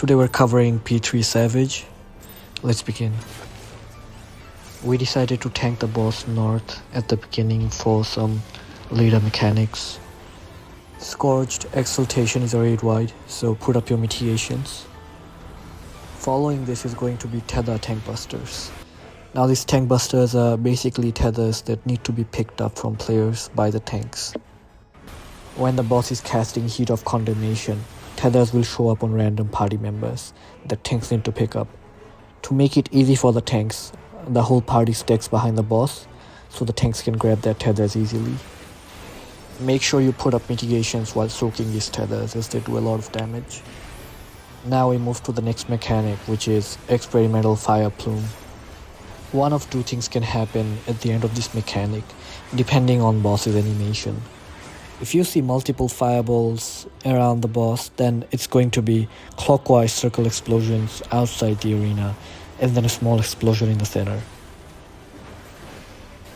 Today we're covering P3 Savage. Let's begin. We decided to tank the boss north at the beginning for some later mechanics. Scorched Exaltation is a raid wide, so put up your mitigations. Following this is going to be tether tank busters. Now these tank busters are basically tethers that need to be picked up from players by the tanks. When the boss is casting Heat of Condemnation, tethers will show up on random party members that tanks need to pick up. To make it easy for the tanks, the whole party stacks behind the boss so the tanks can grab their tethers easily. Make sure you put up mitigations while soaking these tethers as they do a lot of damage. Now we move to the next mechanic, which is Experimental Fire Plume. One of two things can happen at the end of this mechanic, depending on boss's animation. If you see multiple fireballs around the boss, then it's going to be clockwise circle explosions outside the arena, and then a small explosion in the center.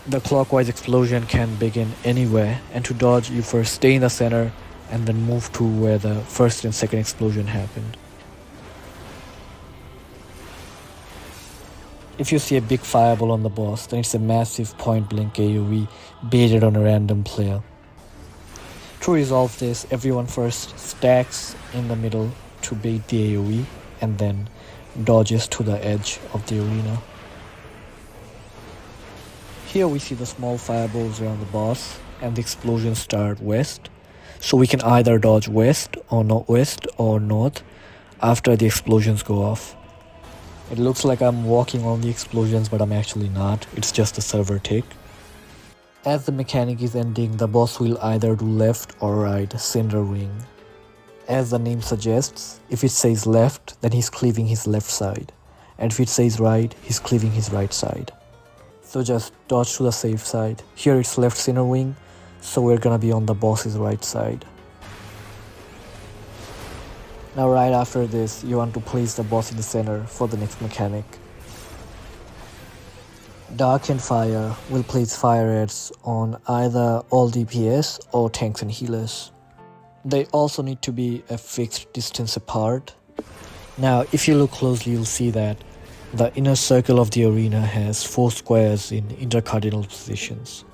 The clockwise explosion can begin anywhere, and to dodge you first stay in the center and then move to where the first and second explosion happened. If you see a big fireball on the boss, then it's a massive point blank AoE baited on a random player. To resolve this, everyone first stacks in the middle to bait the AoE and then dodges to the edge of the arena. Here we see the small fireballs around the boss and the explosions start west, so we can either dodge west or northwest or north after the explosions go off. It looks like I'm walking on the explosions, but I'm actually not, it's just a server tick. As the mechanic is ending, the boss will either do left or right cinder ring. As the name suggests, if it says left, then he's cleaving his left side, and if it says right, he's cleaving his right side. So just dodge to the safe side. Here it's left cinder wing, so we're gonna be on the boss's right side. Now right after this, you want to place the boss in the center for the next mechanic. Darkened Fire will place fire reds on either all DPS or tanks and healers. They also need to be a fixed distance apart. Now if you look closely, you'll see that the inner circle of the arena has 4 squares in intercardinal positions.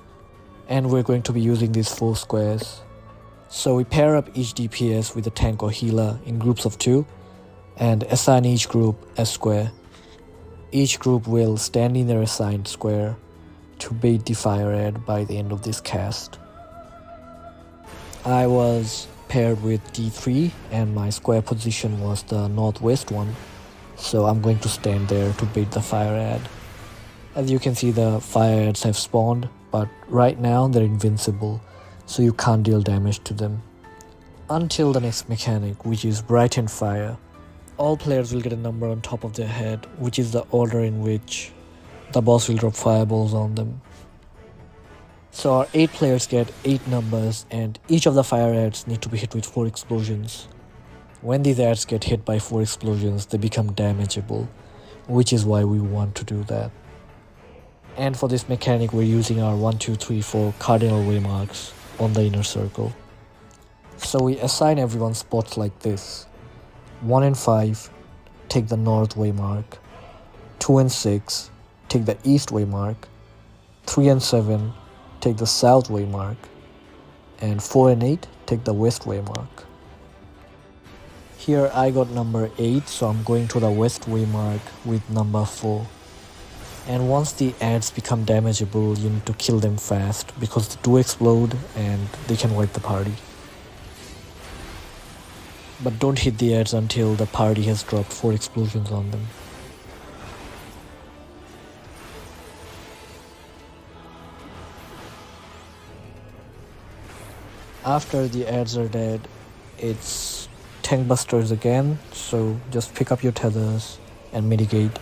And we're going to be using these 4 squares. So we pair up each DPS with a tank or healer in groups of 2 and assign each group a square. Each group will stand in their assigned square to bait the fire red by the end of this cast. I was paired with D3 and my square position was the northwest one, so I'm going to stand there to bait the fire red. As you can see, the fire reds have spawned, but right now they're invincible, so you can't deal damage to them. Until the next mechanic, which is Brightened Fire. All players will get a number on top of their head, which is the order in which the boss will drop fireballs on them. So our 8 players get 8 numbers, and each of the fire ads need to be hit with 4 explosions. When these ads get hit by 4 explosions, they become damageable, which is why we want to do that. And for this mechanic, we're using our 1, 2, 3, 4 cardinal waymarks on the inner circle. So we assign everyone spots like this. 1 and 5, take the north waymark. 2 and 6, take the east waymark. 3 and 7, take the south waymark. And 4 and 8, take the west waymark. Here I got number 8, so I'm going to the west waymark with number 4. And once the ads become damageable, you need to kill them fast because they do explode and they can wipe the party. But don't hit the ads until the party has dropped 4 explosions on them. After the ads are dead, it's tank busters again, so just pick up your tethers and mitigate.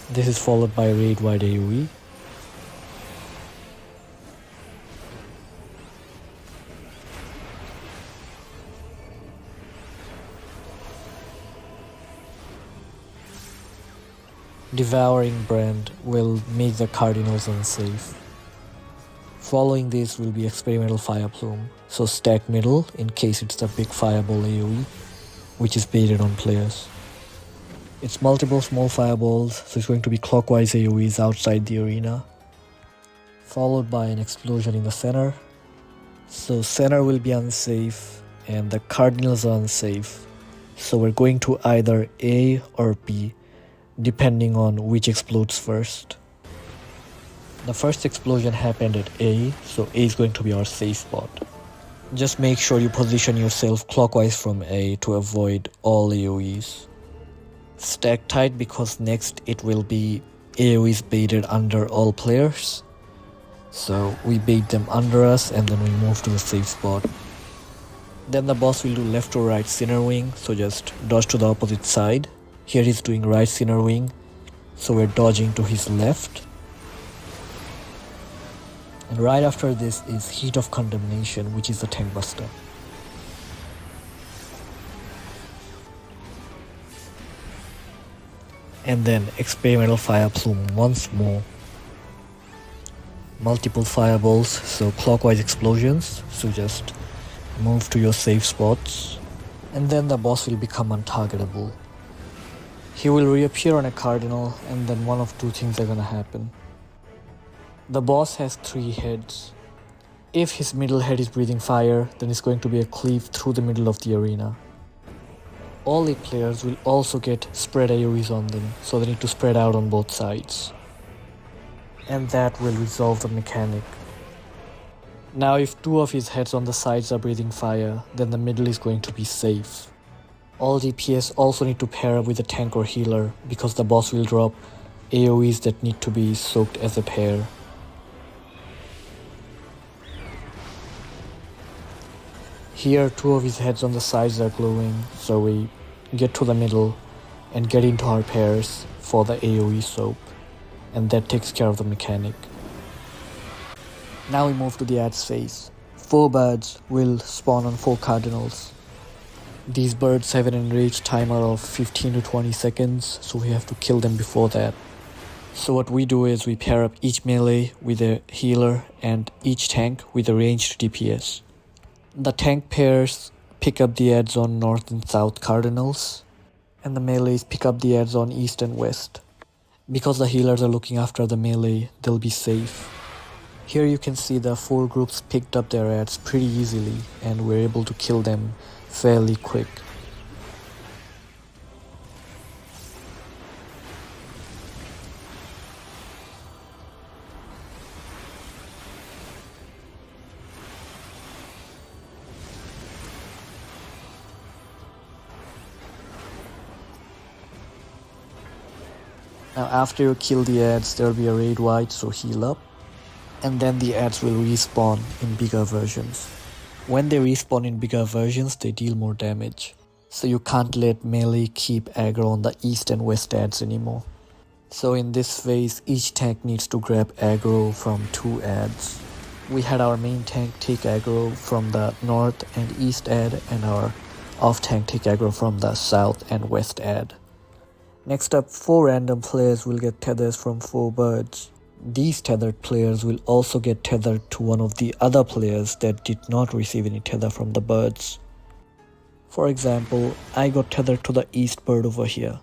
This is followed by raid wide AoE. Devouring brand will make the cardinals unsafe. Following this will be Experimental Fire Plume, so stack middle in case it's the big fireball AoE. which is baited on players. It's multiple small fireballs, so it's going to be clockwise AoEs outside the arena, followed by an explosion in the center. So center will be unsafe and the cardinals are unsafe. So we're going to either A or B, depending on which explodes first. The first explosion happened at A, so A is going to be our safe spot. Just make sure you position yourself clockwise from A to avoid all AoEs. Stack tight because next it will be AoEs baited under all players. So we bait them under us and then we move to the safe spot. Then the boss will do left or right center wing, so just dodge to the opposite side. Here he's doing right center wing, so we're dodging to his left. And right after this is Heat of Condemnation, which is the tank buster. And then Experimental Fire Plume once more. Multiple fireballs, so clockwise explosions, so just move to your safe spots. And then the boss will become untargetable. He will reappear on a cardinal and then one of two things are gonna happen. The boss has 3 heads. If his middle head is breathing fire, then it's going to be a cleave through the middle of the arena. All 8 players will also get spread AoEs on them, so they need to spread out on both sides. And that will resolve the mechanic. Now if 2 of his heads on the sides are breathing fire, then the middle is going to be safe. All DPS also need to pair up with a tank or healer, because the boss will drop AoEs that need to be soaked as a pair. Here 2 of his heads on the sides are glowing, so we get to the middle and get into our pairs for the AoE soap, and that takes care of the mechanic. Now we move to the ads phase. 4 birds will spawn on 4 cardinals. These birds have an enrage timer of 15 to 20 seconds, so we have to kill them before that. So what we do is we pair up each melee with a healer and each tank with a ranged DPS. The tank pairs pick up the ads on north and south cardinals, and the melees pick up the ads on east and west. Because the healers are looking after the melee, they'll be safe. Here you can see the 4 groups picked up their ads pretty easily, and we're able to kill them fairly quick. Now after you kill the ads, there will be a raid white, so heal up. And then the ads will respawn in bigger versions. When they respawn in bigger versions, they deal more damage. So you can't let melee keep aggro on the east and west ads anymore. So in this phase, each tank needs to grab aggro from 2 ads. We had our main tank take aggro from the north and east ad, and our off tank take aggro from the south and west ad. Next up, 4 random players will get tethers from 4 birds. These tethered players will also get tethered to one of the other players that did not receive any tether from the birds. For example, I got tethered to the east bird over here.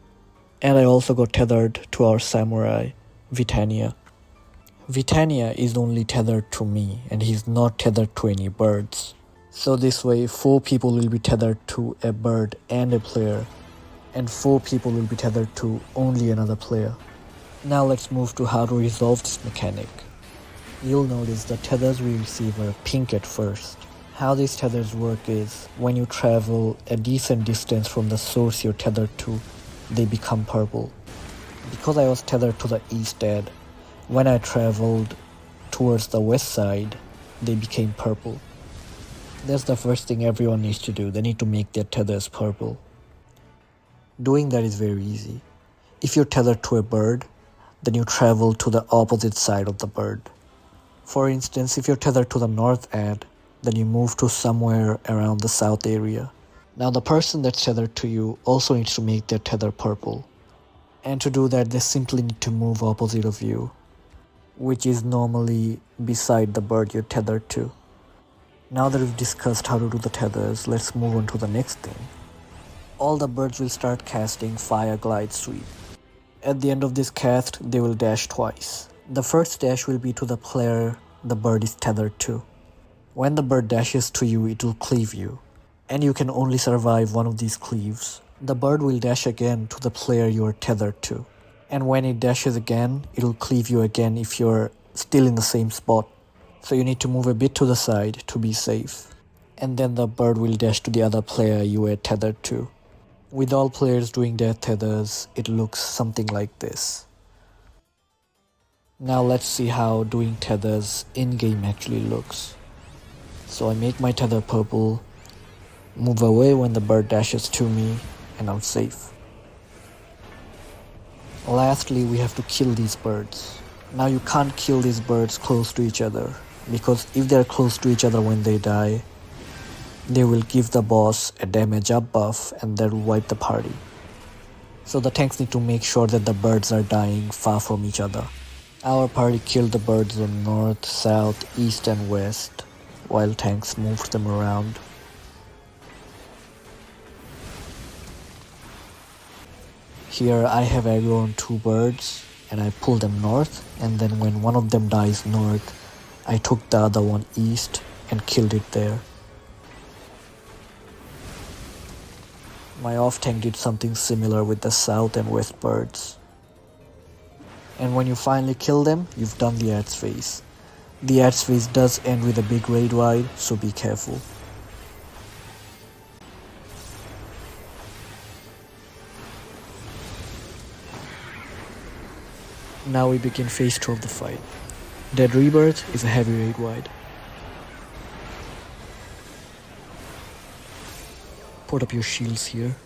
And I also got tethered to our samurai, Vitania. Vitania is only tethered to me, and he's not tethered to any birds. So this way, 4 people will be tethered to a bird and a player, and 4 people will be tethered to only another player. Now let's move to how to resolve this mechanic. You'll notice the tethers we receive are pink at first. How these tethers work is, when you travel a decent distance from the source you're tethered to, they become purple. Because I was tethered to the east ad, when I traveled towards the west side, they became purple. That's the first thing everyone needs to do. They need to make their tethers purple. Doing that is very easy. If you're tethered to a bird, then you travel to the opposite side of the bird. For instance, if you're tethered to the north ad, then you move to somewhere around the south area. Now the person that's tethered to you also needs to make their tether purple. And to do that, they simply need to move opposite of you, which is normally beside the bird you're tethered to. Now that we've discussed how to do the tethers, let's move on to the next thing. all the birds will start casting Fire Glide Sweep. At the end of this cast, they will dash twice. The first dash will be to the player the bird is tethered to. When the bird dashes to you, it will cleave you, and you can only survive one of these cleaves. The bird will dash again to the player you are tethered to, and when it dashes again, it will cleave you again if you're still in the same spot. So you need to move a bit to the side to be safe. And then the bird will dash to the other player you were tethered to. With all players doing their tethers, it looks something like this. Now let's see how doing tethers in-game actually looks. So I make my tether purple, move away when the bird dashes to me, and I'm safe. Lastly, we have to kill these birds. Now you can't kill these birds close to each other, because if they're close to each other when they die, they will give the boss a damage up buff and that will wipe the party. So the tanks need to make sure that the birds are dying far from each other. Our party killed the birds on north, south, east and west, while tanks moved them around. Here I have aggro on 2 birds and I pull them north, and then when one of them dies north, I took the other one east and killed it there. My off tank did something similar with the south and west birds. And when you finally kill them, you've done the ads phase. The ads phase does end with a big raid wide, so be careful. Now we begin phase 2 of the fight. Dead Rebirth is a heavy raid wide. Put up your shields here.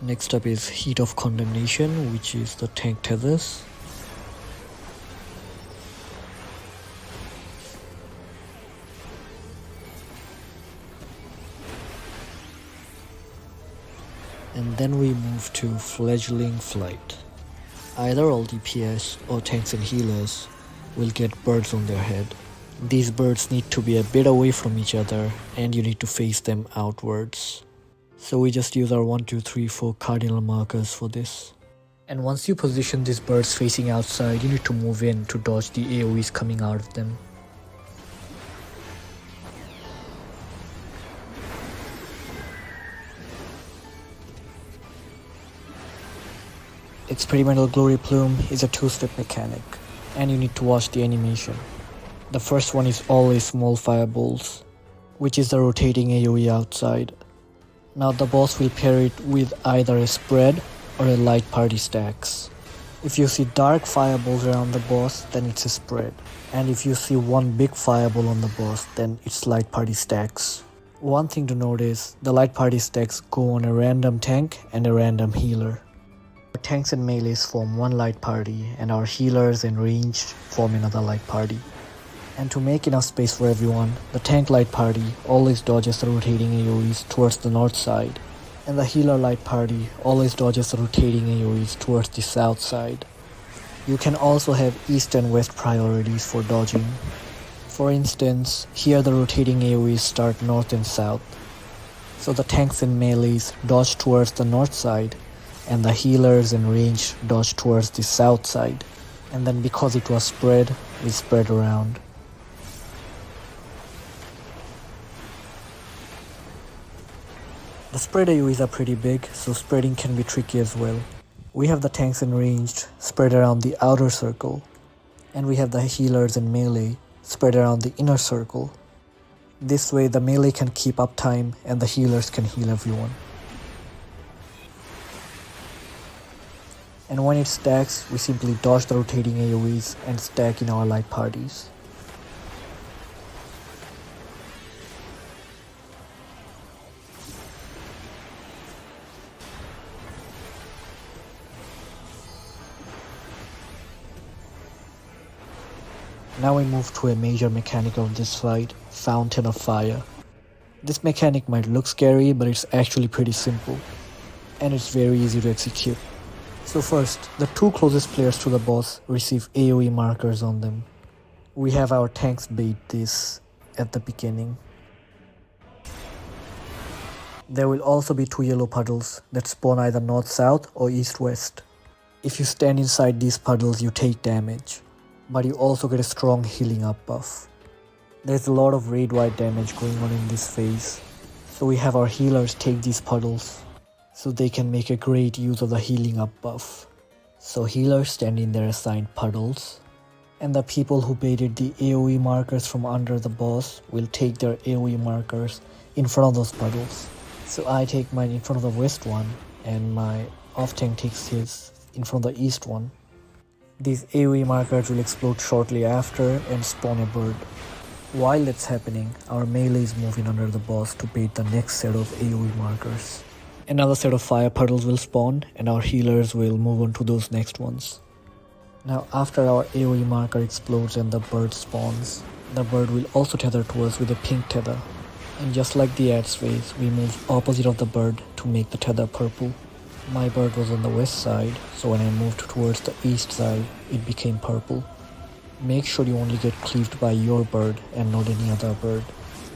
Next up is Heat of Condemnation, which is the tank tethers. And then we move to Fledgling Flight. Either all DPS or tanks and healers will get birds on their head. These birds need to be a bit away from each other and you need to face them outwards. So we just use our 1, 2, 3, 4 cardinal markers for this. And once you position these birds facing outside, you need to move in to dodge the AoEs coming out of them. Experimental Glory Plume is a 2-step mechanic, and you need to watch the animation. The first one is always small fireballs, which is the rotating AoE outside. Now the boss will pair it with either a spread or a light party stacks. If you see dark fireballs around the boss, then it's a spread. And if you see one big fireball on the boss, then it's light party stacks. One thing to note is, the light party stacks go on a random tank and a random healer. Our tanks and melees form one light party, and our healers and ranged form another light party. And to make enough space for everyone, the tank light party always dodges the rotating AoEs towards the north side, and the healer light party always dodges the rotating AoEs towards the south side. You can also have east and west priorities for dodging. For instance, here the rotating AoEs start north and south, so the tanks and melees dodge towards the north side, and the healers and range dodge towards the south side. And then because it was spread, we spread around. The spread AoEs are pretty big, so spreading can be tricky as well. We have the tanks and ranged spread around the outer circle, and we have the healers and melee spread around the inner circle. This way the melee can keep uptime and the healers can heal everyone. And when it stacks, we simply dodge the rotating AoEs and stack in our light parties. Now we move to a major mechanic of this fight, Fountain of Fire. This mechanic might look scary, but it's actually pretty simple, and it's very easy to execute. So first, the two closest players to the boss receive AoE markers on them. We have our tanks bait this at the beginning. There will also be two yellow puddles that spawn either north-south or east-west. If you stand inside these puddles, you take damage, but you also get a strong healing up buff. There's a lot of raid-wide damage going on in this phase, so we have our healers take these puddles, so they can make a great use of the healing up buff. So healers stand in their assigned puddles, and the people who baited the AoE markers from under the boss will take their AoE markers in front of those puddles. So I take mine in front of the west one, and my off-tank takes his in front of the east one. These AoE markers will explode shortly after and spawn a bird. While that's happening, our melee is moving under the boss to bait the next set of AoE markers. Another set of fire puddles will spawn, and our healers will move on to those next ones. Now after our AoE marker explodes and the bird spawns, the bird will also tether to us with a pink tether. And just like the ads phase, we move opposite of the bird to make the tether purple. My bird was on the west side, so when I moved towards the east side, it became purple. Make sure you only get cleaved by your bird and not any other bird.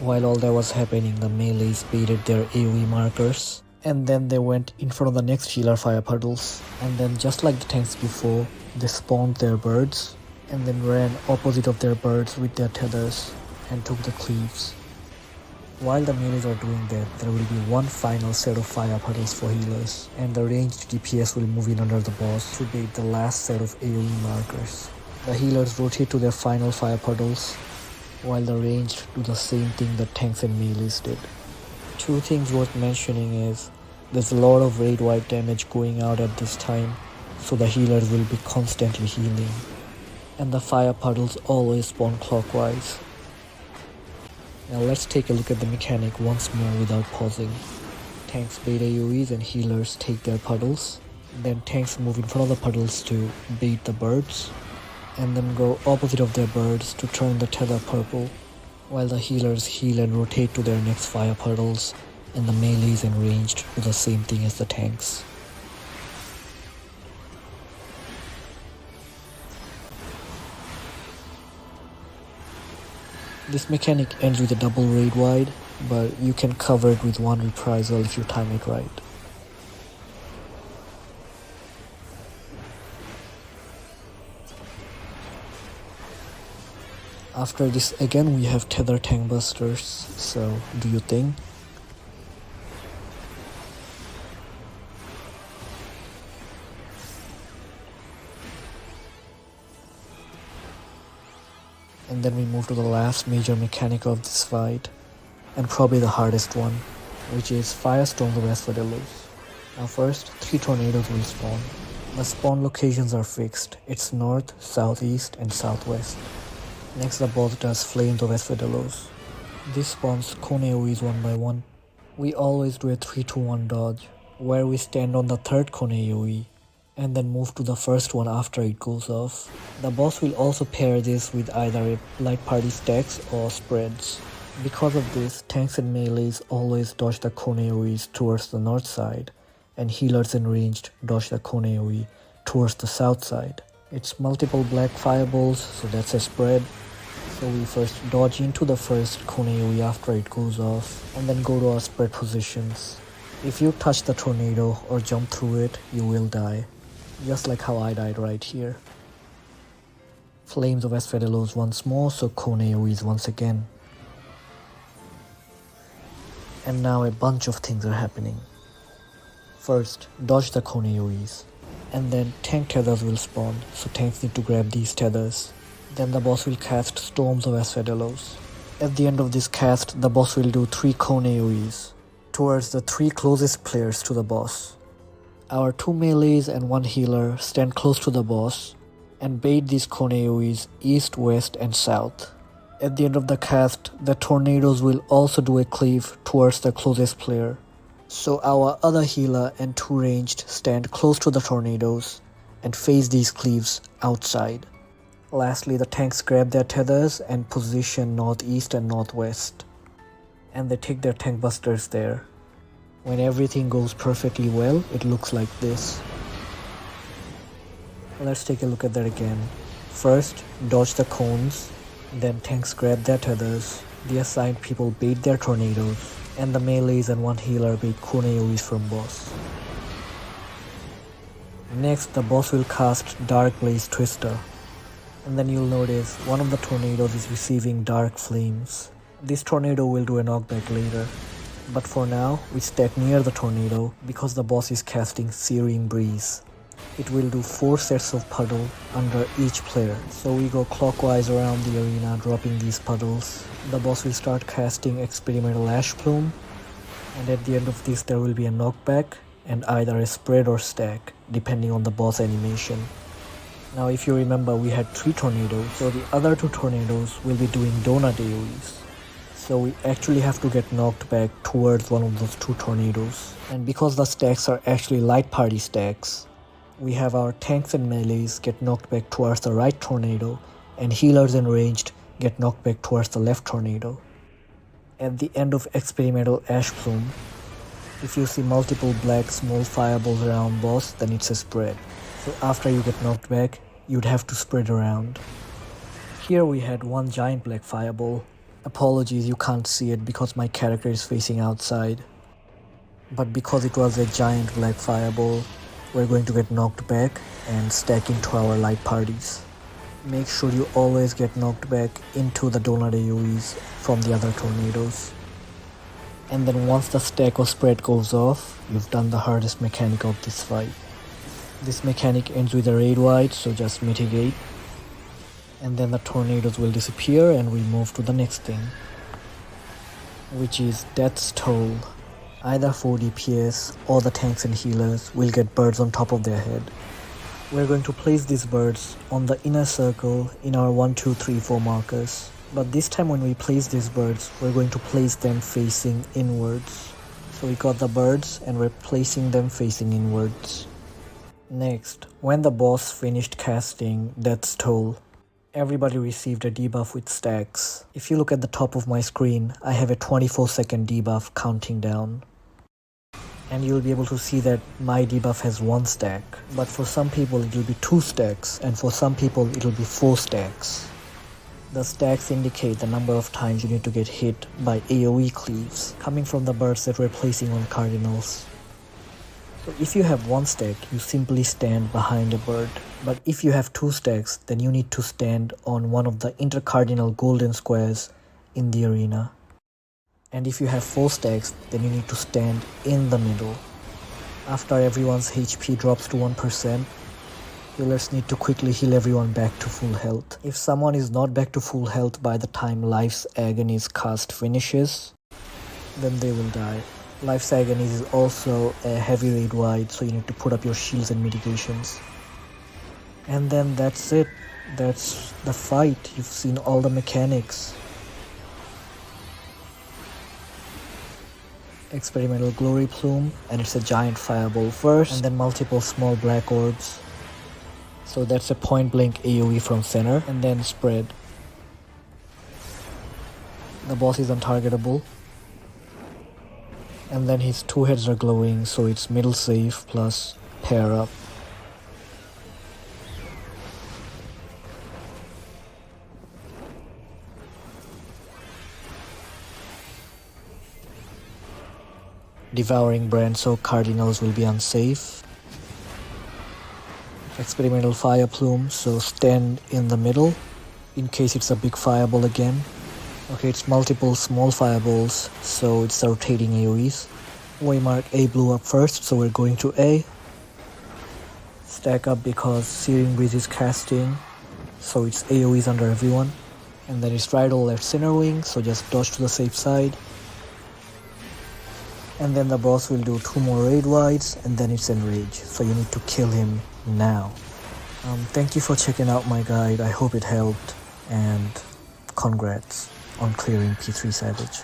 While all that was happening, the melees baited their AoE markers, and then they went in front of the next healer fire puddles. And then just like the tanks before, they spawned their birds, and then ran opposite of their birds with their tethers, and took the cleaves. While the melees are doing that, there will be one final set of fire puddles for healers, and the ranged DPS will move in under the boss to bait the last set of AoE markers. The healers rotate to their final fire puddles, while the ranged do the same thing that tanks and melees did. Two things worth mentioning is, there's a lot of raid-wide damage going out at this time, so the healers will be constantly healing. And the fire puddles always spawn clockwise. Now let's take a look at the mechanic once more without pausing. Tanks bait AoEs and healers take their puddles. Then tanks move in front of the puddles to bait the birds, and then go opposite of their birds to turn the tether purple, while the healers heal and rotate to their next fire puddles, and the melees and ranged do the same thing as the tanks. This mechanic ends with a double raid wide, but you can cover it with one reprisal if you time it right. After this again we have tether tank busters, so do you think? And then we move to the last major mechanic of this fight, and probably the hardest one, which is Firestorm of Asphodelos. Now first, 3 tornadoes will spawn. The spawn locations are fixed. It's north, southeast, and southwest. Next, the boss does Flames of Asphodelos. This spawns cone AoEs one by one. We always do a 3-2-1 dodge, where we stand on the third cone AoE, and then move to the first one after it goes off. The boss will also pair this with either a light party stacks or spreads. Because of this, tanks and melees always dodge the cone AoEs towards the north side, and healers and ranged dodge the cone AoE towards the south side. It's multiple black fireballs, so that's a spread. So we first dodge into the first cone AoE after it goes off, and then go to our spread positions. If you touch the tornado or jump through it, you will die. Just like how I died right here. Flames of Asphodelos once more, so cone AoEs once again. And now a bunch of things are happening. First, dodge the cone AoEs. And then tank tethers will spawn, so tanks need to grab these tethers. Then the boss will cast Storms of Asphodelos. At the end of this cast, the boss will do 3 cone AoEs towards the 3 closest players to the boss. Our 2 melees and 1 healer stand close to the boss and bait these cone AoEs east, west, and south. At the end of the cast, the tornadoes will also do a cleave towards the closest player. So our other healer and 2 ranged stand close to the tornadoes and face these cleaves outside. Lastly, the tanks grab their tethers and position northeast and northwest, and they take their tank busters there. When everything goes perfectly well, it looks like this. Let's take a look at that again. First, dodge the cones, then tanks grab their tethers, the assigned people bait their tornadoes, and the melees and one healer bait cone AoEs from boss. Next, the boss will cast Dark Blaze Twister, and then you'll notice one of the tornadoes is receiving dark flames. This tornado will do a knockback later, but for now, we stack near the tornado because the boss is casting Searing Breeze. It will do 4 sets of puddle under each player, so we go clockwise around the arena dropping these puddles. The boss will start casting Experimental Ash Plume, and at the end of this there will be a knockback and either a spread or stack depending on the boss animation. Now if you remember, we had 3 tornadoes, so the other 2 tornadoes will be doing donut AoEs. So we actually have to get knocked back towards one of those 2 tornadoes. And because the stacks are actually light party stacks, we have our tanks and melees get knocked back towards the right tornado, and healers and ranged get knocked back towards the left tornado. At the end of Experimental Ash Plume, if you see multiple black small fireballs around boss, then it's a spread. So after you get knocked back, you'd have to spread around. Here we had one giant black fireball. Apologies, you can't see it because my character is facing outside. But because it was a giant black fireball, we're going to get knocked back and stack into our light parties. Make sure you always get knocked back into the donut AoEs from the other tornadoes. And then once the stack or spread goes off, you've done the hardest mechanic of this fight. This mechanic ends with a raid wide, so just mitigate. And then the tornadoes will disappear and we move to the next thing, which is Death's Toll. Either 4 DPS or the tanks and healers will get birds on top of their head. We're going to place these birds on the inner circle in our 1, 2, 3, 4 markers. But this time when we place these birds, we're going to place them facing inwards. So we got the birds and we're placing them facing inwards. Next, when the boss finished casting Death's Toll, everybody received a debuff with stacks. If you look at the top of my screen, I have a 24-second debuff counting down. And you'll be able to see that my debuff has 1 stack. But for some people it will be 2 stacks, and for some people it will be 4 stacks. The stacks indicate the number of times you need to get hit by AoE cleaves coming from the birds that we're placing on cardinals. So if you have 1 stack, you simply stand behind a bird. But if you have 2 stacks, then you need to stand on one of the intercardinal golden squares in the arena. And if you have 4 stacks, then you need to stand in the middle. After everyone's HP drops to 1%, healers need to quickly heal everyone back to full health. If someone is not back to full health by the time Life's Agony's cast finishes, then they will die. Life's Agony is also a heavy raid wide, so you need to put up your shields and mitigations. And then that's it. That's the fight. You've seen all the mechanics. Experimental Glory Plume, and it's a giant fireball first, and then multiple small black orbs. So that's a point blank AoE from center, and then spread. The boss is untargetable. And then his 2 heads are glowing, so it's middle safe plus pair up. Devouring brand, so cardinals will be unsafe. Experimental fire plume, so stand in the middle in case it's a big fireball again. Okay, it's multiple small fireballs, so it's the rotating AoEs. Waymark A blew up first, so we're going to A. Stack up because Searing Breeze is casting, so it's AoEs under everyone. And then it's right or left center wing, so just dodge to the safe side. And then the boss will do 2 more raid wides, and then it's enrage, so you need to kill him now. Thank you for checking out my guide, I hope it helped, and congrats on clearing P3 Savage.